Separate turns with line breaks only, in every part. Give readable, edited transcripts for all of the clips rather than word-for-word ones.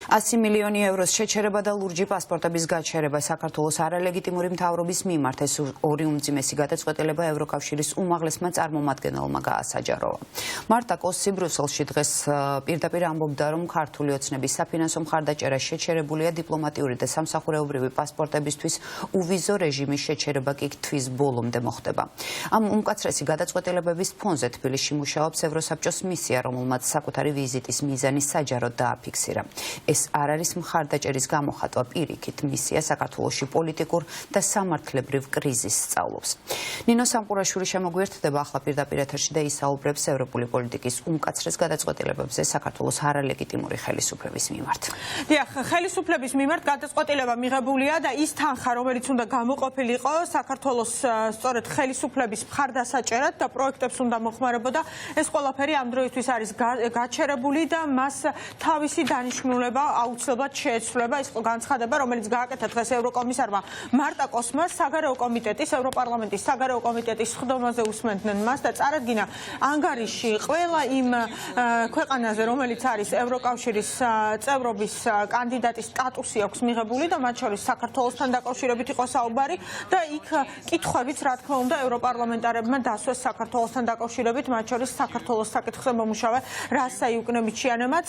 100 მილიონი ევროს შეჩერება და ლურჯი პასპორტების გაჩერება საქართველოს არალეგიტიმური მთავრობის მიმართ ეს ორი უმძიმესი გადაწყვეტილება ევროკავშირის უმაღლესმა წარმომადგენელმა გაასაჯაროვა. მარტა კოსი ბრიუსელში დღეს პირდაპირ ამბობდა, რომ ქართული ოცნების საფინანსო მხარდაჭერა შეჩერებულია დიპლომატიური და სამსახურეობრივი პასპორტებისთვის უვიზო რეჟიმის შეჩერება კი თვის ბოლომდე მოხდება. ამ უმკაცრესი გადაწყვეტილებების ფონზე თბილისში მუშაობს ევროსაბჭოს მისია, რომელმაც საკუთარი ვიზიტის მიზანი საჯაროდ დააფიქსირა. ეს არ არის მხარდაჭერის გამოხატვა, პირიქით მისია საქართველოში პოლიტიკურ და სამართლებრივ კრიზისს სწავლობს. ნინო სამყურაშვილი შემოგვიერთდება ახლა პირდაპირ ეთერში და ისაუბრებს ევროპული პოლიტიკის უმკაცრეს გადაწყვეტილებებზე საქართველოს არალეგიტიმური ხელისუფლების მიმართ.
დიახ, ხელისუფლების მიმართ გადაწყვეტილება მიღებულია და ის თანხა, რომელიც უნდა გამოყოფილიყო საქართველოს სწორედ ხელისუფლების მხარდასაჭერად და პროექტებს უნდა მოხმარებოდა, ეს ყველაფერი ამ დროისთვის არის გაჩერებული და მას თავისი დანიშნულება აუცილებლად შეეცვლება ის განცხადება, რომელიც გააკეთა დღეს ევროკომისარმა მარტა კოსმა საგარეო კომიტეტის, ევროპარლამენტის საგარეო კომიტეტის სხდომაზე უსმენდნენ მას და წარადგინა ანგარიში ყველა იმ ქვეყანაზე, რომელიც არის ევროკავშირის წევრობის კანდიდატის სტატუსი აქვს მიღებული და მათ შორის საქართველოსთან დაკავშირებით იყო საუბარი და იქ კითხვებიც რა თქმა უნდა ევროპარლამენტარებმა დასვეს საქართველოსთან დაკავშირებით, მათ შორის საქართველოს საკითხზე მომუშავე რასა იუკნევიჩიანემაც.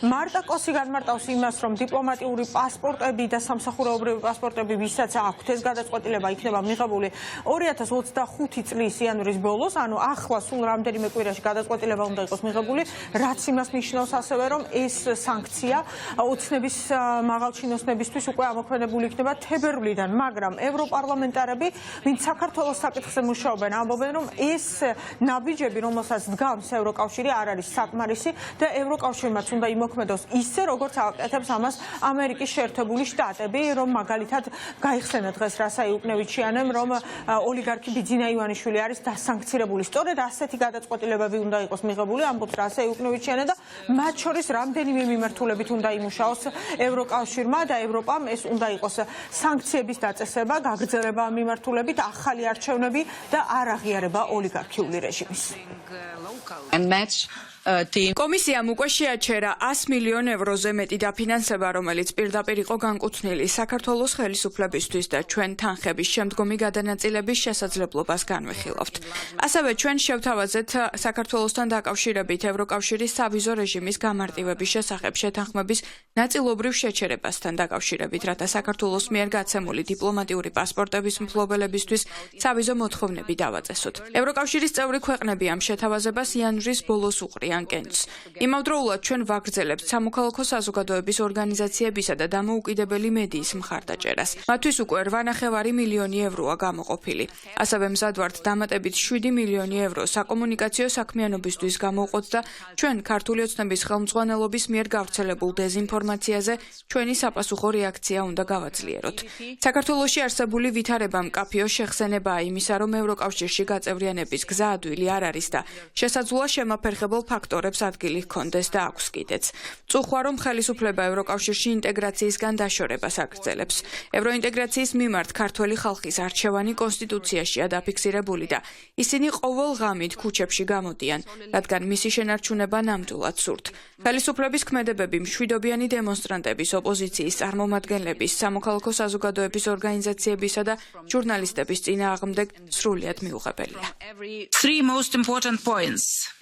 მარტა კოსი განმარტავს იმას, რომ დიპლომატიური პასპორტები და სამსახურეობრივი პასპორტები, ვისაც აქვთ ეს გადაწყვეტილება იქნება მიღებული 2025 წლის იანვრის ბოლოს, ანუ ახლა სულ რამდენიმე კვირაში გადაწყვეტილება უნდა იყოს მიღებული, რაც იმას ნიშნავს ასევე, რომ ეს სანქცია ოცნების მაღალჩინოსნებისთვის უკვე ამოქმედებული იქნება თებერვლიდან, მაგრამ ევროპარლამენტარები, ვინც საქართველოს საკითხზე მუშაობენ, ამბობენ, რომ ეს ნაბიჯები, რომელსაც დგამს ევროკავშირი, არ არის საკმარისი და ევროკავშირმაც უნდა იმოქმედოს ისე, როგორც აკეთებს ამას ამერიკის შეერთებული შტატები, რომ მაგალითად გაიხსენა დღეს რასა იუკნევიჩიანემ, რომ ოლიგარქი ბიძინა ივანიშვილი არის დასანქცირებული. სწორედ ასეთი გადაწყვეტილებები უნდა იყოს მიღებული, ამბობს რასა იუკნევიჩიანე და მათ შორის რამდენიმე მიმართულებით უნდა იმუშაოს ევროკავშირმა და ევროპამ, ეს უნდა იყოს სანქციების დაწესება, გაგრძელება ამ მიმართულებით, ახალი არჩევნები და არ აღიარება ოლიგარქიული რეჟიმის.
კომისიამ უკვე შეაჩერა 100 მილიონ ევროზე მეტი დაფინანსება, რომელიც პირდაპირ იყო განკუთვნილი საქართველოს ხელისუფლებისთვის და ჩვენ თანხების შემდგომი გადანაწილების შესაძლებლობას განვიხილავთ. ასევე ჩვენ შევთავაზეთ საქართველოსთან დაკავშირებით ევროკავშირის სავიზო რეჟიმის გამარტივების შესახებ შეთანხმების ნაწილობრივ შეჩერებასთან დაკავშირებით, რათა საქართველოს მიერ გაცემული დიპლომატიური პასპორტების მფლობელებისთვის სავიზო მოთხოვნები დავაწესოთ. ევროკავშირის წევრი ქვეყნები ამ შეთავაზებას იანვრის ბოლოს უყრიან. იმავდროულად ჩვენ ვაგრძელებთ სამოქალაქო საზოგადოების ორგანიზაციებისა და დამოუკიდებელი მედიის მხარდაჭერას. მათთვის უკვე 8,5 მილიონი ევროა გამოყოფილი. ასევე მზად ვართ დამატებით 7 მილიონი евро საკომუნიკაციო საქმიანობისთვის გამოვყოთ და ჩვენ ქართული ოცნების ხელმძღვანელობის მიერ გავრცელებულ დეზინფორმაციაზე ჩვენი საპასუხო რეაქცია უნდა გავაძლიეროთ. საქართველოში არსებული ვითარება მკაფიო შეხსენებაა იმისა, რომ ევროკავშირში გაწევრიანების გზა ადვილი არ არის და შესაძლოა შემაფერხებელ ფაქტორებს ადგილი ჰქონდეს და აქვს კიდეც. წუხვა, რომ ხელისუფლება ევროკავშირში ინტეგრაციისგან დაშორებას აგრძელებს. ევროინტეგრაციის მიმართ ქართველი ხალხის არჩევანი კონსტიტუციაშია დაფიქსირებული და ისინი ყოველ ღამით ქუჩებში გამოდიან, რადგან მისი შენარჩუნება ნამდვილად სურთ. ხელისუფლების ქმედებები მშვიდობიანი დემონსტრანტების, ოპოზიციის წარმომადგენლების, სამოქალაქო საზოგადოების ორგანიზაციებისა და ჟურნალისტების წინააღმდეგ სრულიად მიუღებელია.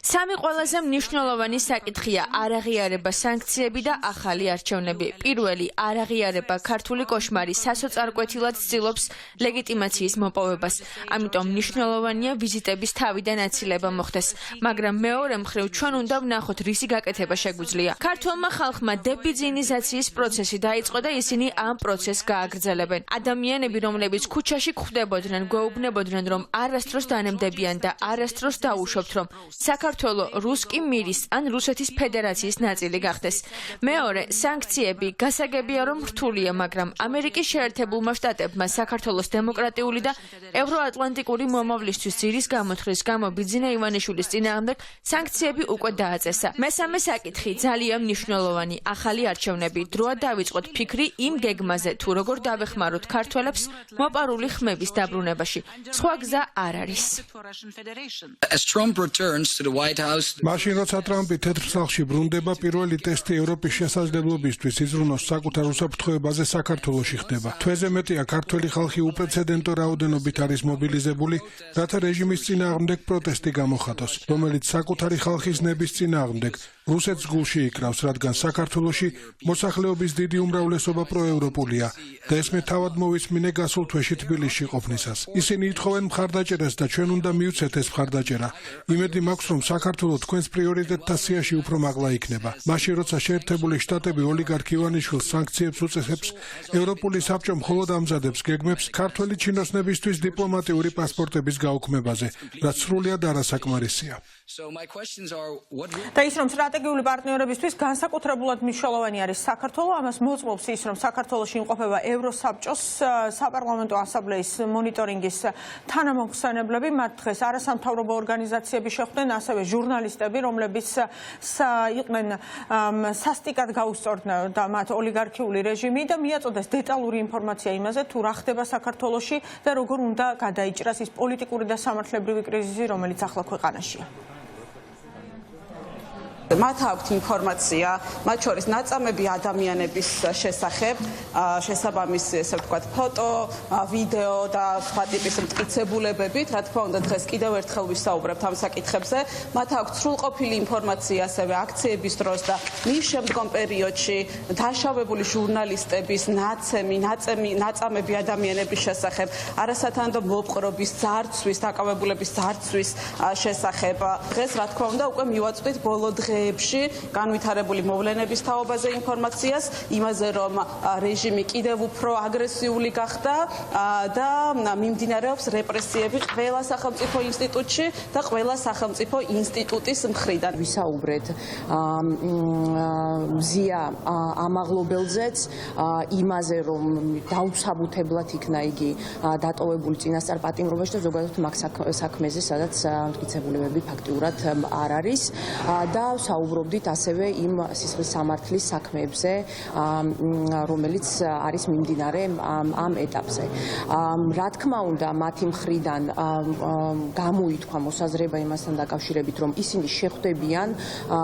სამი ყველაზე მნიშვნელოვანი საკითხია არაღიარება სანქციები და ახალი არჩევნები. პირველი არაღიარება ქართული კოშმარი სასოწარკვეთილად ცდილობს ლეგიტიმაციის მოპოვებას. ამიტომ მნიშვნელოვანია ვიზიტების თავიდან აცილება მოხდეს, მაგრამ მეორე მხრივ ჩვენ უნდა ვნახოთ რისი გაკეთება შეგვიძლია. ქართულმა ხალხმა დებიძინიზაციის პროცესი დაიწყო და ისინი ამ პროცესს გააგრძელებენ. ადამიანები, რომლებიც ქუჩაში გვხვდებოდნენ, გვეუბნებოდნენ, რომ არასდროს დანემდებიან და არასდროს დაუშვებთ, რომ საქართველო რუსკი მირის ან რუსეთის ფედერაციის ნაწილი გახდეს. მეორე, სანქციები გასაგებია, რომ რთულია, მაგრამ ამერიკის შეერთებულმა შტატებმა საქართველოს დემოკრატიული და ევროატლანტიკური მომავლისთვის ძირის გამოთვლის გამო ბიძინა ივანიშვილის წინააღმდეგ სანქციები უკვე დააწესა. მესამე საკითხი ძალიან მნიშვნელოვანი, ახალი არჩევნები. დროა დავიწყოთ ფიქრი იმ გეგმაზე, თუ როგორ დავეხმაროთ ქართველებს მოპარული ხმების დაბრუნებაში. სხვა გზა არ არის.
Mashing მაშინ როცა ტრამპი თეთრ სახლში ბრუნდება, პირველი ტესტი ევროპის შესაძლებლობისთვის იზრუნოს საკუთარ უსაფრთხოებაზე საქართველოში ხდება. თვეზე მეტია ქართველი ხალხი უპრეცედენტო რაოდენობით არის მობილიზებული, რათა რეჟიმის წინააღმდეგ პროტესტი გამოხატოს, რომელიც საკუთარი ხალხის ნების წინააღმდეგ რუსეთს გულში იკრავს, რადგან საქართველოში მოსახლეობის დიდი უმრავლესობა პროევროპულია და ესმე თავად მოვისმინე გასულ თვეში თბილისში ყოფნისას. ისინი ითხოვენ მხარდაჭერას და ჩვენ უნდა მივცეთ ეს მხარდაჭერა. იმედი მაქვს, რომ საქართველოს თქვენს პრიორიტეტთა სიაში უფრო მაღლა იქნება. მაშინ როცა შეერთებული შტატები ოლიგარქ ივანიშვილს სანქციებს უწესებს, ევროპული საბჭო მხოლოდ ამზადებს გეგმებს ქართველი ჩინოსნებისთვის დიპლომატიური პასპორტების გაუქმებაზე, რაც სრულიად არასაკმარისია.
და ის რომ სტრატეგიული პარტნიორებისთვის განსაკუთრებულად მნიშვნელოვანი არის საქართველო, ამას მოწმობს ის რომ საქართველოში იმყოფება ევროსაბჭოს საპარლამენტო ასამბლეის მონიტორინგის თანამომხსენებლები, მათ დღეს არასამთავრობო ორგანიზაციები შეხვდნენ, ასევე ჟურნალისტები, რომლებიც იყვნენ სასტიკად გაუსწორდნენ და მათ ოლიგარქიული რეჟიმი და მიაწოდეს დეტალური ინფორმაცია იმაზე, თუ რა ხდება საქართველოში და როგორ უნდა გადაიჭრას ის პოლიტიკური და სამართლებრივი კრიზისი, რომელიც ახლა ქვეყანაშია.
მათ აქვთ ინფორმაცია, მათ შორის ნაწამები ადამიანების შესახებ, შესაბამისი, ესე ვთქვათ, ფოტო, ვიდეო და სხვა ტიპის მტკიცებულებებით, რა თქმა უნდა, დღეს კიდევ ერთხელ ვისაუბრებთ ამ საკითხებზე. მათ აქვთ სრულყოფილი ინფორმაცია ასევე აქციების დროს და მის შემდგომ პერიოდში დაშავებული ჟურნალისტების ნაწამები ადამიანების შესახებ, არასათანადო მოპყრობის, ძარცვის, დაკავებულების ძარცვის შესახებ. დღეს, რა თქმა უნდა, უკვე მივაწვდით ბოლო განვითარებული მოვლენების თაობაზე ინფორმაციას, იმაზე რომ რეჟიმი კიდევ უფრო აგრესიული გახდა და მიმდინარეობს რეპრესიები ყველა სახელმწიფო ინსტიტუტში და ყველა სახელმწიფო ინსტიტუტის მხრიდან. ვისაუბრეთ მზია ამაღლობელზეც, იმაზე რომ დაუსაბუთებლად იქნა იგი დატოვებული წინასწარ პატიმრობაში და ზოგადად მაგ საქმეზე, სადაც მტკიცებულებები ფაქტიურად არ არის და საუბრობდით ასევე იმ სისხლის სამართლის საქმეებზე, რომელიც არის მიმდინარე ამ ეტაპზე. რა თქმა უნდა, მათი მხრიდან გამოითქვა მოსაზრება იმასთან დაკავშირებით, რომ ისინი შეხვდებიან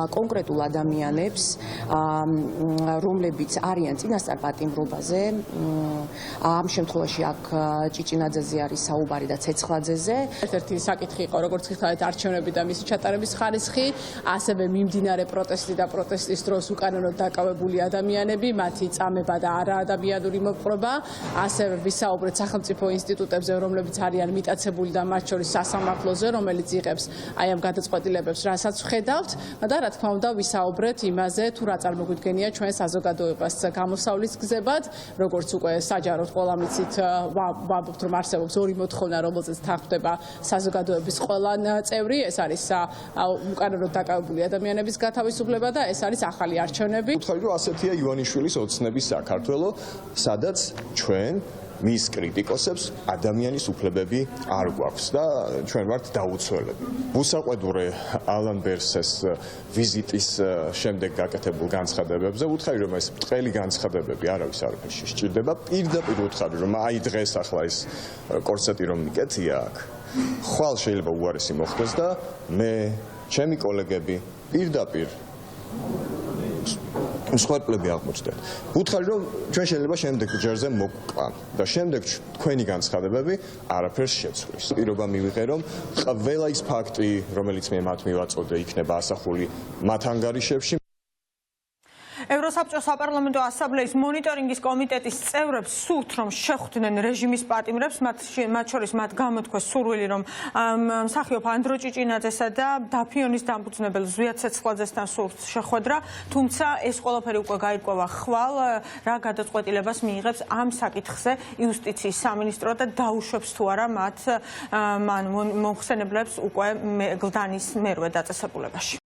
კონკრეტულ ადამიანებს, რომლებიც არიან წინასწარ პატიმრობაზე. ამ შემთხვევაში აქ ჭიჭინაძეზე არის საუბარი და ცეცხლაძეზე.
ერთ-ერთი საკითხი იყო, როგორც გითხარით, არჩევნები და მისი ჩატარების ხარისხი, ასევე მიმდინარე პროტესტი და პროტესტის დროს უკანონოდ დაკავებული ადამიანები, მათი წამება და არაადამიანური მოპყრობა, ასევე ვისაუბრეთ სახელმწიფო ინსტიტუტებზე, რომლებიც არიან მიტაცებული და მათ შორის სასამართლოზე, რომელიც იღებს აი ამ გადაწყვეტილებებს, რასაც ვხედავთ და რა თქმა უნდა ვისაუბრეთ იმაზე, თუ რა წარმოგვიდგენია ჩვენ საზოგადოებას გამოსავლის გზებად, როგორც უკვე საჯაროდ ყველა მიცით ვამბობთ, რომ არსებობს ორი მოთხოვნა, რომელზეც თანხმდება საზოგადოების ყველა წევრი, ეს არის უკანონოდ დაკავებული ადამიანების გათავისუფლება და ეს არის ახალი არჩევნები.
ვუთხარი, რომ ასეთია ივანიშვილის ოცნების საქართველო, სადაც ჩვენ მის კრიტიკოსებს ადამიანის უფლებები არ გვაქვს და ჩვენ ვართ დაუცველები. უსაყვედურე ალან ბერსეს ვიზიტის შემდეგ გაკეთებულ განცხადებებზე ვუთხარი, რომ ეს ბრტყელი განცხადებები არავის არ შეჭირდება. პირდაპირ ვუთხარი, რომ აი დღეს ახლა ეს კორსეტი რომ მიკეთია აქ, ხვალ შეიძლება უარესი მოხდეს და მე ჩემი კოლეგები პირდაპირ მსხვერპლები აღმოჩნდნენ. ვუთხარი, რომ ჩვენ შეიძლება შემდეგ ჯერზე მოგვყან და შემდეგ თქვენი განცხადებები არაფერს შეცვლის. პირობა მივიღე, რომ ყველა ის ფაქტი, რომელიც მე მათ მივაწოდე, იქნება ასახული მათ ანგარიშებში.
ევროსაბჭოს საპარლამენტო ასამბლეის მონიტორინგის კომიტეტის წევრებს სურთ, რომ შეხვდნენ რეჟიმის პატიმრებს, მათ შორის მათ გამოთქვეს სურვილი, რომ მსახიობ ანდრო ჭიჭინაძესა და დაფიონის დამფუძნებელ ზვია ცეცხლაძესთან სურთ შეხვედრა, თუმცა ეს ყველაფერი უკვე გაირკვევა ხვალ, რა გადაწყვეტილებას მიიღებს ამ საკითხზე იუსტიციის სამინისტრო და დაუშვებს თუ არა მათ მომხსენებლებს უკვე გლდანის მერვე დაწესებულებაში.